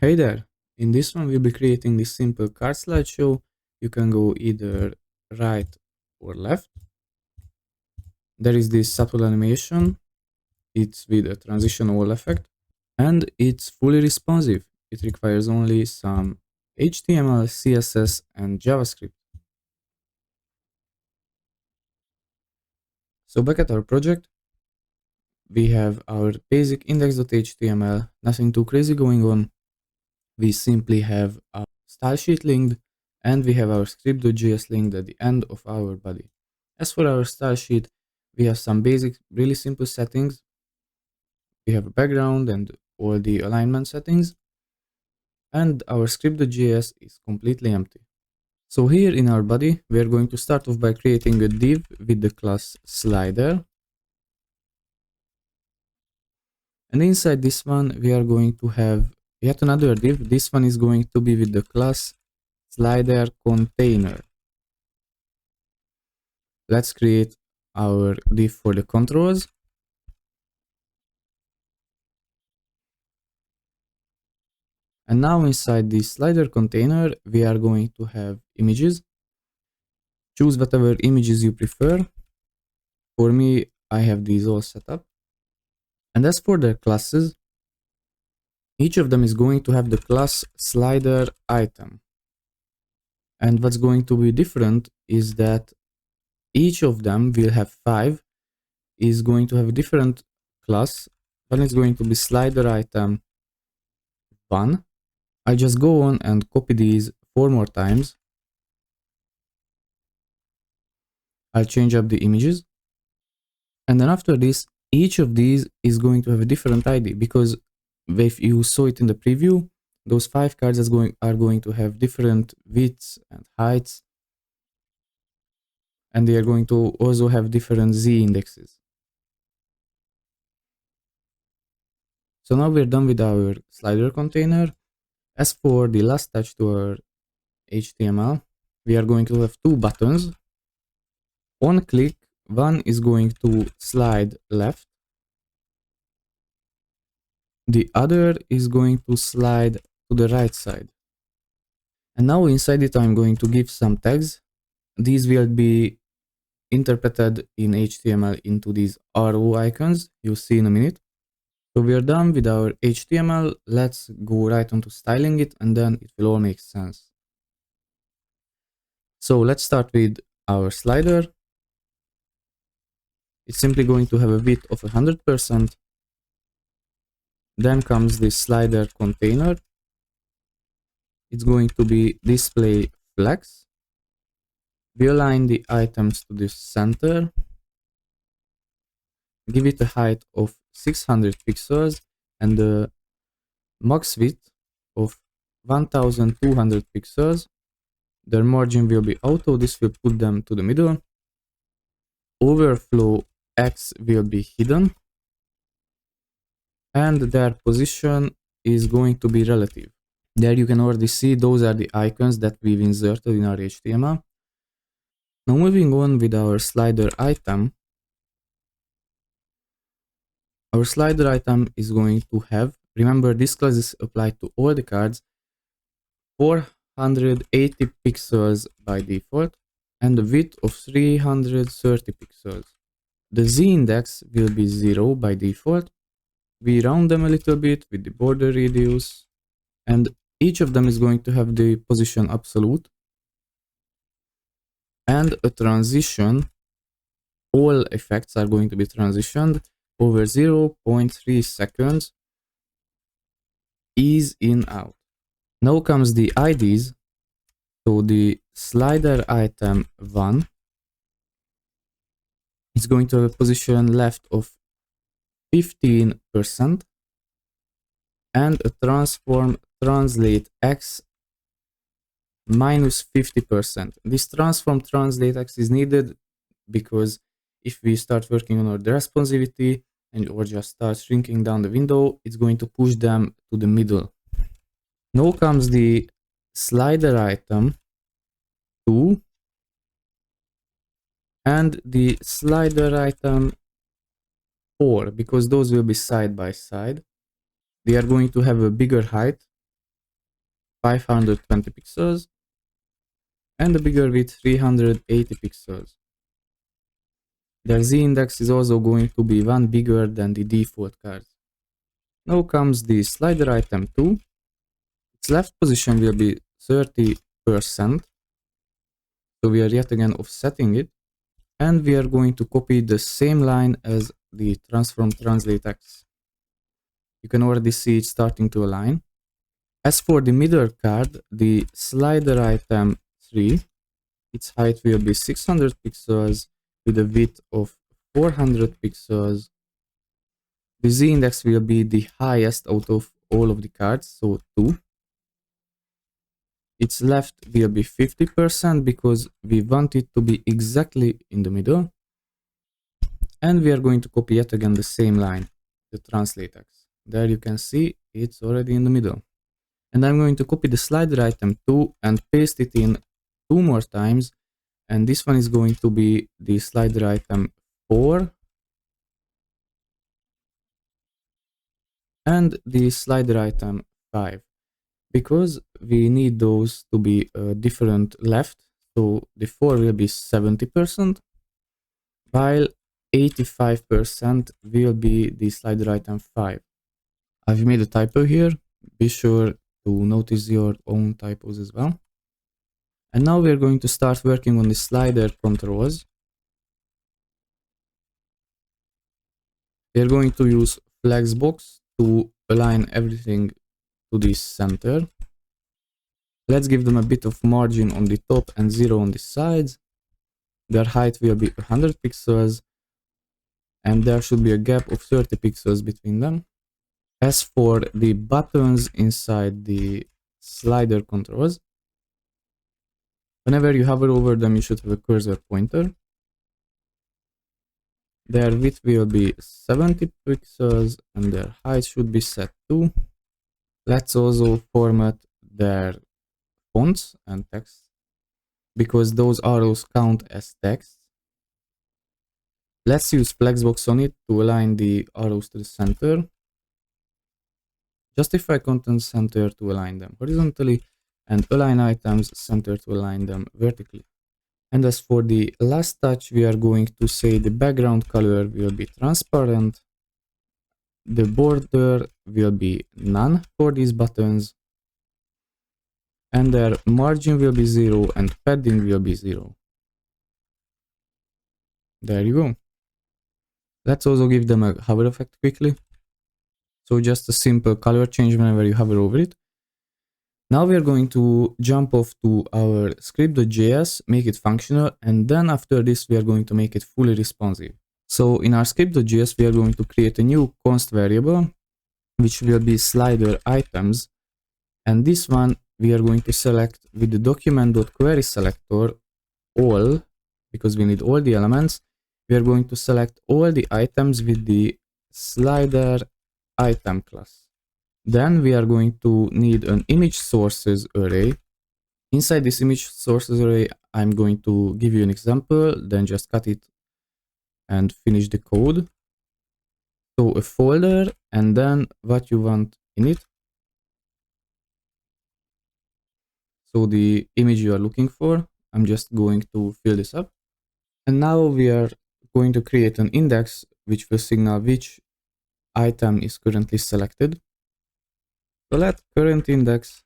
Hey there! In this one we'll be creating this simple card slideshow. You can go either right or left. There is this subtle animation. It's with a transition wall effect. And it's fully responsive. It requires only some HTML, CSS and JavaScript. So back at our project, we have our basic index.html, nothing too crazy going on. We simply have our style sheet linked and we have our script.js linked at the end of our body. As for our style sheet, we have some basic, really simple settings. We have a background and all the alignment settings, and our script.js is completely empty. So here in our body, we are going to start off by creating a div with the class slider. And inside this one, we are going to have yet another div. This one is going to be with the class slider container. Let's create our div for the controls. And now inside this slider container, we are going to have images. Choose whatever images you prefer. For me, I have these all set up. And as for their classes, each of them is going to have the class slider item. And what's going to be different is that each of them will have 5, is going to have a different class. One is going to be slider item 1. I just go on and copy these 4 more times. I'll change up the images. And then after this, each of these is going to have a different ID, because if you saw it in the preview, those 5 cards are going to have different widths and heights. And they are going to also have different Z indexes. So now we're done with our slider container. As for the last touch to our HTML, we are going to have 2 buttons. On click, one is going to slide left. The other is going to slide to the right side. And now inside it, I'm going to give some tags. These will be interpreted in HTML into these arrow icons you'll see in a minute. So we are done with our HTML. Let's go right onto styling it, and then it will all make sense. So let's start with our slider. It's simply going to have a width of 100%. Then comes the slider container. It's going to be display flex. We align the items to the center. Give it a height of 600 pixels and a max width of 1200 pixels. Their margin will be auto. This will put them to the middle. Overflow X will be hidden. And their position is going to be relative. There you can already see those are the icons that we've inserted in our HTML. Now moving on with our slider item. Our slider item is going to have, remember this class is applied to all the cards, 480 pixels by default and a width of 330 pixels. The Z index will be 0 by default. We round them a little bit with the border radius, and each of them is going to have the position absolute and a transition. All effects are going to be transitioned over 0.3 seconds, ease in out. Now comes the IDs. So the slider item 1 is going to have a position left of 15% and a transform translate X minus 50%. This transform translate X is needed because if we start working on our responsivity or just start shrinking down the window, it's going to push them to the middle. Now comes the slider item 2 and the slider item 4, because those will be side by side. They are going to have a bigger height 520 pixels and the bigger width 380 pixels. Their z-index is also going to be one bigger than the default cards. Now comes the slider item 2. Its left position will be 30%. So we are yet again offsetting it. And we are going to copy the same line as the transform translate x. You can already see it starting to align. As for the middle card, the slider item 3, its height will be 600 pixels with a width of 400 pixels. The z-index will be the highest out of all of the cards, so 2. Its left will be 50% because we want it to be exactly in the middle. And we are going to copy yet again the same line, the translate x. There you can see it's already in the middle. And I'm going to copy the slider item 2 and paste it in 2 more times. And this one is going to be the slider item 4 and the slider item 5, because we need those to be different left. So the 4 will be 70%, while 85% will be the slider item 5. I've made a typo here. Be sure to notice your own typos as well. And now we're going to start working on the slider controls. We're going to use flexbox to align everything to the center. Let's give them a bit of margin on the top and 0 on the sides. Their height will be 100 pixels and there should be a gap of 30 pixels between them. As for the buttons inside the slider controls, whenever you hover over them, you should have a cursor pointer. Their width will be 70 pixels and their height should be set to. Let's also format their fonts and text, because those arrows count as text. Let's use flexbox on it to align the arrows to the center. Justify content center to align them horizontally, and align items center to align them vertically. And as for the last touch, we are going to say the background color will be transparent. The border will be none for these buttons. And their margin will be 0 and padding will be 0. There you go. Let's also give them a hover effect quickly. So just a simple color change whenever you hover over it. Now we are going to jump off to our script.js, make it functional, and then after this we are going to make it fully responsive. So in our script.js we are going to create a new const variable, which will be slider items, and this one we are going to select with the document.query selector all, because we need all the elements. We are going to select all the items with the slider item class. Then we are going to need an image sources array. Inside this image sources array, I'm going to give you an example, then just cut it and finish the code. So a folder and then what you want in it. So the image you are looking for, I'm just going to fill this up. And now we are going to create an index which will signal which item is currently selected. So let current index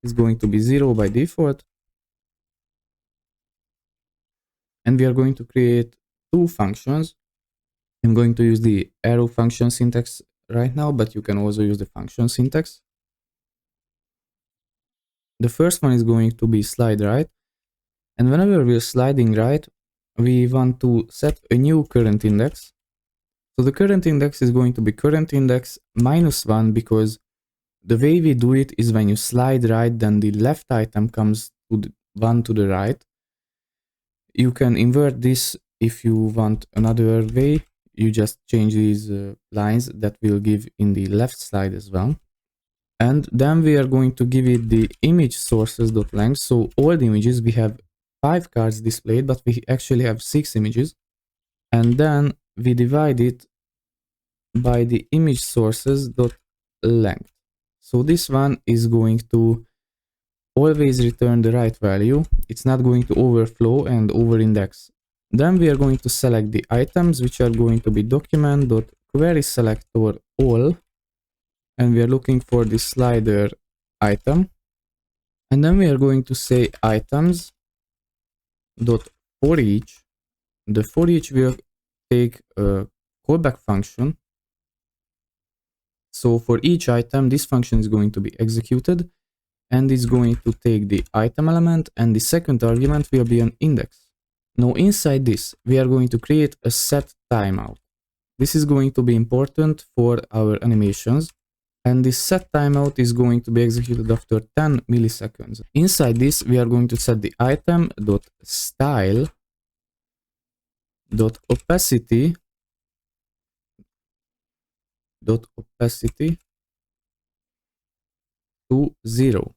is going to be 0 by default. And we are going to create 2 functions. I'm going to use the arrow function syntax right now, but you can also use the function syntax. The first one is going to be slide right. And whenever we're sliding right, we want to set a new current index. So the current index is going to be current index -1, because the way we do it is when you slide right, then the left item comes to the one to the right. You can invert this if you want another way. You just change these lines that will give in the left slide as well. And then we are going to give it the image sources.length. So all the images, we have 5 cards displayed, but we actually have 6 images. And then we divide it by the image sources.length. So this one is going to always return the right value. It's not going to overflow and over-index. Then we are going to select the items, which are going to be document.querySelector all, and we are looking for the slider item. And then we are going to say items dot for each. The for each will take a callback function. So for each item, this function is going to be executed, and it's going to take the item element, and the second argument will be an index. Now inside this, we are going to create a set timeout. This is going to be important for our animations, and this set timeout is going to be executed after 10 milliseconds. Inside this, we are going to set the item.style.opacity to 0.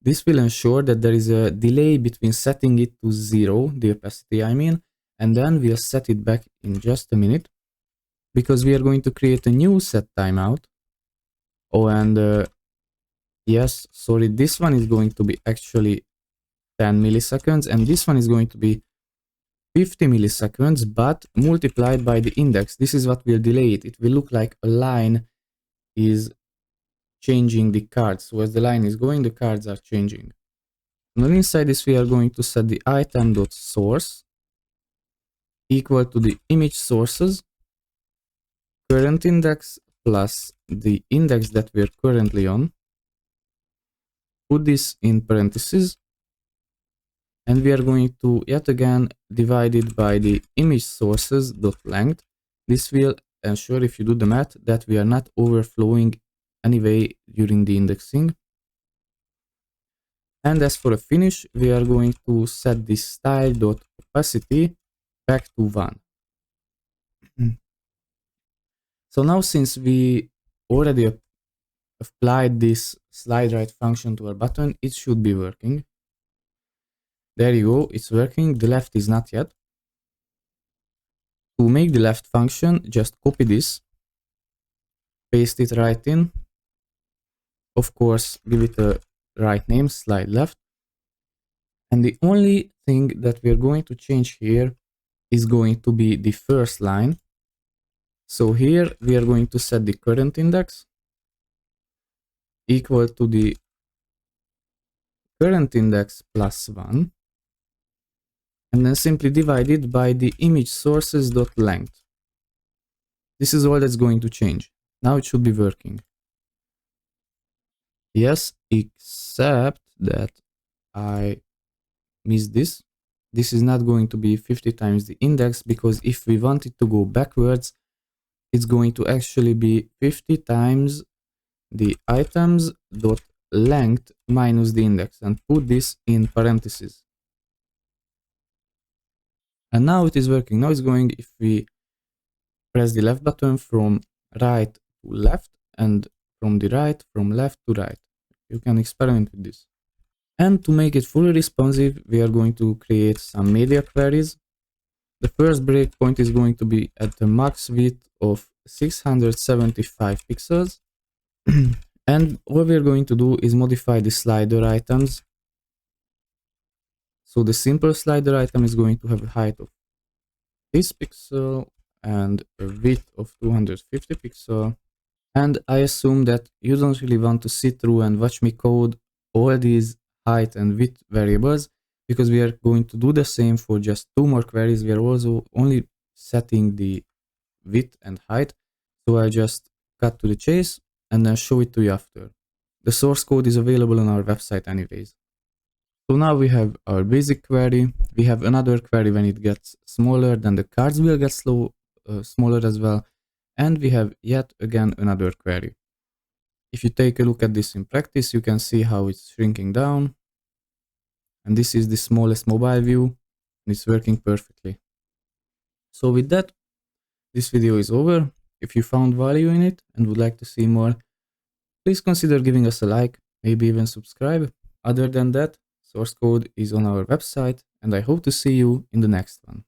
This will ensure that there is a delay between setting it to 0, the opacity I mean, and then we'll set it back in just a minute, because we are going to create a new set timeout. Oh, and yes, sorry, this one is going to be actually 10 milliseconds, and this one is going to be 50 milliseconds, but multiplied by the index. This is what will delay it. It will look like a line is changing the cards. So as the line is going, the cards are changing. And then inside this, we are going to set the item.source equal to the image sources current index plus the index that we're currently on. Put this in parentheses, and we are going to yet again divide it by the image sources dot length. This will ensure, if you do the math, that we are not overflowing anyway during the indexing. And as for a finish, we are going to set the style.opacity back to 1. So now, since we already applied this slide right function to our button, it should be working. There you go, it's working. The left is not yet. To make the left function, just copy this, paste it right in. Of course, give it a right name, slide left. And the only thing that we're going to change here is going to be the first line. So here we are going to set the current index equal to the current index plus 1, and then simply divide it by the image sources dot length. This is all that's going to change. Now it should be working. Yes, except that I missed this. This is not going to be 50 times the index, because if we want it to go backwards, it's going to actually be 50 times the items dot length minus the index, and put this in parentheses. And now it is working. Now it's going, if we press the left button, from right to left, and from the right from left to right. You can experiment with this. And to make it fully responsive, we are going to create some media queries. The first breakpoint is going to be at the max width of 675 pixels. And all we're going to do is modify the slider items. So the simple slider item is going to have a height of this pixel and a width of 250 pixel. And I assume that you don't really want to sit through and watch me code all these height and width variables, because we are going to do the same for just 2 more queries. We are also only setting the width and height. So I just cut to the chase and then show it to you after. The source code is available on our website anyways. So now we have our basic query. We have another query when it gets smaller, then the cards will get smaller as well. And we have yet again another query. If you take a look at this in practice, you can see how it's shrinking down. And this is the smallest mobile view, and it's working perfectly. So with that, this video is over. If you found value in it and would like to see more, please consider giving us a like, maybe even subscribe. Other than that, source code is on our website, and I hope to see you in the next one.